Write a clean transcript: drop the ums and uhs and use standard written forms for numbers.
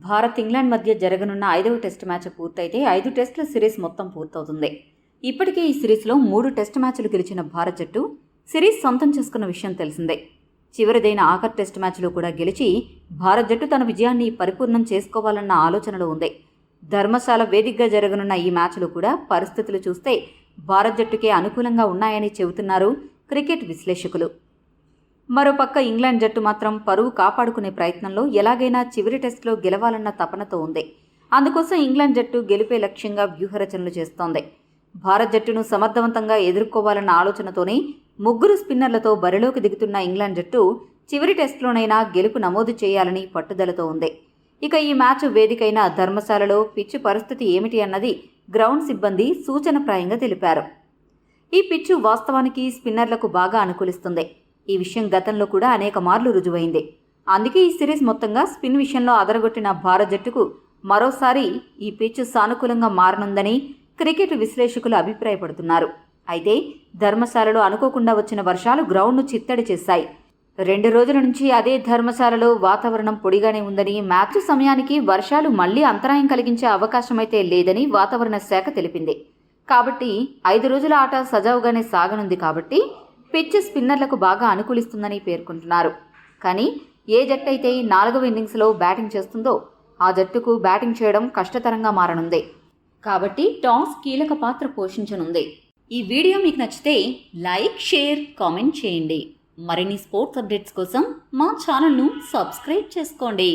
Bharat England మధ్య జరగనున్న 5వ టెస్ట్ మ్యాచ్ పూర్తయితే 5 టెస్టుల సిరీస్ మొత్తం పూర్తవుతుంది. ఇప్పటికే ఈ సిరీస్లో 3 టెస్ట్ మ్యాచ్లు గెలిచిన భారత్ జట్టు సిరీస్ సొంతం చేసుకున్న విషయం తెలిసిందే. చివరిదైన ఆఖరి టెస్ట్ మ్యాచ్లో కూడా గెలిచి భారత్ జట్టు తన విజయాన్ని పరిపూర్ణం చేసుకోవాలన్న ఆలోచనలో ఉంది. ధర్మశాల వేదికగా జరగనున్న ఈ మ్యాచ్లో కూడా పరిస్థితులు చూస్తే భారత్ జట్టుకే అనుకూలంగా ఉన్నాయని చెబుతున్నారు క్రికెట్ విశ్లేషకులు. మరోపక్క ఇంగ్లాండ్ జట్టు మాత్రం పరువు కాపాడుకునే ప్రయత్నంలో ఎలాగైనా చివరి టెస్టులో గెలవాలన్న తపనతో ఉంది. అందుకోసం ఇంగ్లాండ్ జట్టు గెలిపే లక్ష్యంగా వ్యూహరచనలు చేస్తోంది. భారత్ జట్టును సమర్థవంతంగా ఎదుర్కోవాలన్న ఆలోచనతోనే 3 స్పిన్నర్లతో బరిలోకి దిగుతున్న ఇంగ్లాండ్ జట్టు చివరి టెస్టులోనైనా గెలుపు నమోదు చేయాలని పట్టుదలతో ఉంది. ఇక ఈ మ్యాచ్ వేదికైన ధర్మశాలలో పిచ్చు పరిస్థితి ఏమిటి అన్నది గ్రౌండ్ సిబ్బంది సూచనప్రాయంగా తెలిపారు. ఈ పిచ్చు వాస్తవానికి స్పిన్నర్లకు బాగా అనుకూలిస్తుంది. ఈ విషయం గతంలో కూడా అనేక మార్లు రుజువైంది. అందుకే ఈ సిరీస్ మొత్తంగా స్పిన్ విషయంలో అదరగొట్టిన భారత్ జట్టుకు మరోసారి ఈ పిచ్ సానుకూలంగా మారనుందని క్రికెట్ విశ్లేషకులు అభిప్రాయపడుతున్నారు. అయితే ధర్మశాలలో అనుకోకుండా వచ్చిన వర్షాలు గ్రౌండ్ను చిత్తడి చేశాయి. 2 రోజుల నుంచి అదే ధర్మశాలలో వాతావరణం పొడిగానే ఉందని, మ్యాచ్ సమయానికి వర్షాలు మళ్లీ అంతరాయం కలిగించే అవకాశమైతే లేదని వాతావరణ శాఖ తెలిపింది. కాబట్టి 5 రోజుల ఆట సజావుగానే సాగనుంది. కాబట్టి పిచ్ స్పిన్నర్లకు బాగా అనుకూలిస్తుందని పేర్కొంటున్నారు. కానీ ఏ జట్టు అయితే 4వ ఇన్నింగ్స్లో బ్యాటింగ్ చేస్తుందో ఆ జట్టుకు బ్యాటింగ్ చేయడం కష్టతరంగా మారనుంది. కాబట్టి టాస్ కీలక పాత్ర పోషించనుంది. ఈ వీడియో మీకు నచ్చితే లైక్, షేర్, కామెంట్ చేయండి. మరిన్ని స్పోర్ట్స్ అప్డేట్స్ కోసం మా ఛానల్ను సబ్స్క్రైబ్ చేసుకోండి.